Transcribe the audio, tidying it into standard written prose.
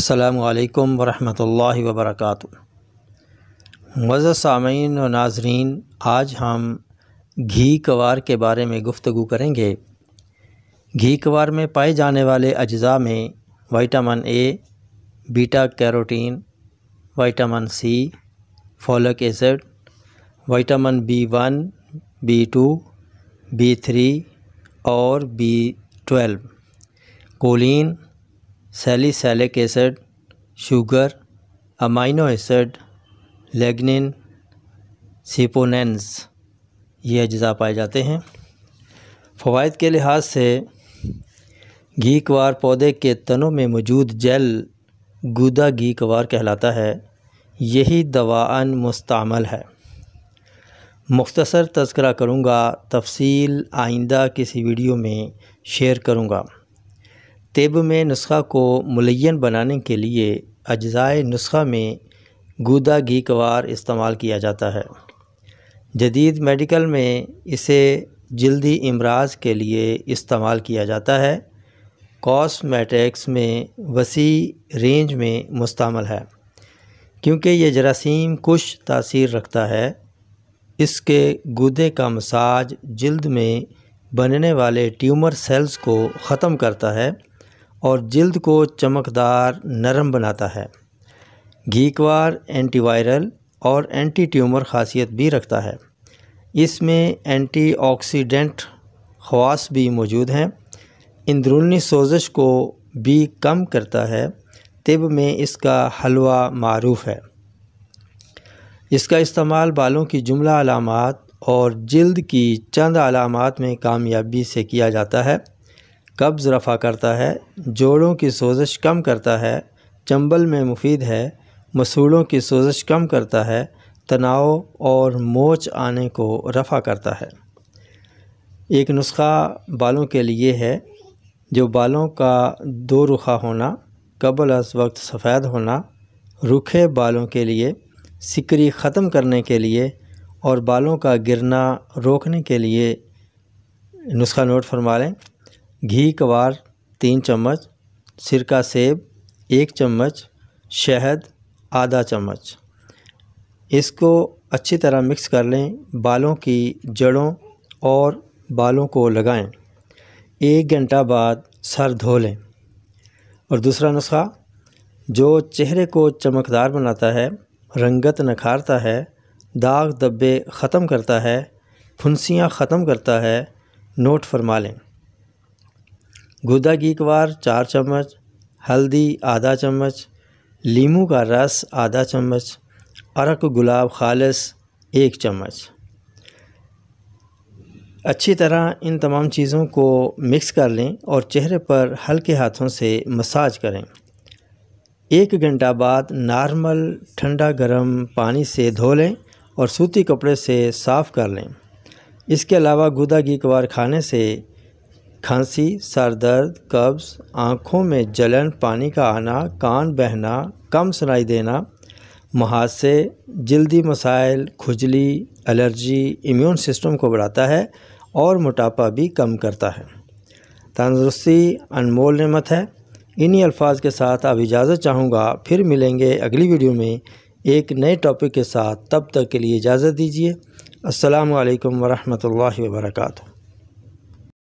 السلام علیکم ورحمۃ اللہ وبرکاتہ۔ معزز سامعین و ناظرین، آج ہم گھی کوار کے بارے میں گفتگو کریں گے۔ گھی کوار میں پائے جانے والے اجزاء میں vitamin A, beta carotene, vitamin C, folic acid, vitamin B1، B2، B3 اور B12، choline, salicylic acid, sugar, amino acid, lignin, saponins, یہ اجزاء پائے جاتے ہیں۔ فوائد کے لحاظ سے گھی کوار پودے کے تنوں میں موجود جیل گودا گھی کوار کہلاتا ہے۔ یہی دواعن مستعمل ہے۔ مختصر تذکرہ کروں گا، تفصیل آئندہ کسی ویڈیو میں شیئر کروں گا۔ طب میں نسخہ کو ملین بنانے کے لیے اجزائے نسخہ میں گودا گھی کوار استعمال کیا جاتا ہے۔ جدید میڈیکل میں اسے جلدی امراض کے لیے استعمال کیا جاتا ہے۔ کاسمیٹکس میں وسیع رینج میں مستعمل ہے، کیونکہ یہ جراثیم کش تاثیر رکھتا ہے۔ اس کے گودے کا مساج جلد میں بننے والے ٹیومر سیلز کو ختم کرتا ہے اور جلد کو چمکدار نرم بناتا ہے۔ گھی کوار اینٹی وائرل اور اینٹی ٹیومر خاصیت بھی رکھتا ہے۔ اس میں اینٹی آکسیڈنٹ خواص بھی موجود ہیں۔ اندرونی سوزش کو بھی کم کرتا ہے۔ طب میں اس کا حلوہ معروف ہے۔ اس کا استعمال بالوں کی جملہ علامات اور جلد کی چند علامات میں کامیابی سے کیا جاتا ہے۔ قبض رفع کرتا ہے، جوڑوں کی سوزش کم کرتا ہے، چنبل میں مفید ہے، مسوڑوں کی سوزش کم کرتا ہے، تناؤ اور موچ آنے کو رفع کرتا ہے۔ ایک نسخہ بالوں کے لیے ہے، جو بالوں کا دو رخا ہونا، قبل از وقت سفید ہونا، روکھے بالوں کے لیے، سکری ختم کرنے کے لیے اور بالوں کا گرنا روکنے کے لیے۔ نسخہ نوٹ فرما لیں۔ گھی کوار 3 چمچ، سرکہ سیب 1 چمچ، شہد آدھا چمچ۔ اس کو اچھی طرح مکس کر لیں، بالوں کی جڑوں اور بالوں کو لگائیں۔ 1 گھنٹہ بعد سر دھو لیں۔ اور دوسرا نسخہ، جو چہرے کو چمکدار بناتا ہے، رنگت نکھارتا ہے، داغ دھبے ختم کرتا ہے، پھنسیاں ختم کرتا ہے۔ نوٹ فرما لیں۔ گودا گھی کوار 4 چمچ، ہلدی آدھا چمچ، لیموں کا رس آدھا چمچ، عرق گلاب خالص 1 چمچ۔ اچھی طرح ان تمام چیزوں کو مکس کر لیں اور چہرے پر ہلکے ہاتھوں سے مساج کریں۔ 1 گھنٹہ بعد نارمل ٹھنڈا گرم پانی سے دھو لیں اور سوتی کپڑے سے صاف کر لیں۔ اس کے علاوہ گودا گھی کوار کھانے سے کھانسی، سر درد، قبض، آنکھوں میں جلن، پانی کا آنا، کان بہنا، کم سنائی دینا، مہاسے، جلدی مسائل، کھجلی، الرجی، امیون سسٹم کو بڑھاتا ہے اور موٹاپا بھی کم کرتا ہے۔ تندرستی انمول نعمت ہے۔ انہی الفاظ کے ساتھ اب اجازت چاہوں گا، پھر ملیں گے اگلی ویڈیو میں ایک نئے ٹاپک کے ساتھ۔ تب تک کے لیے اجازت دیجیے۔ السلام علیکم ورحمۃ اللہ وبرکاتہ۔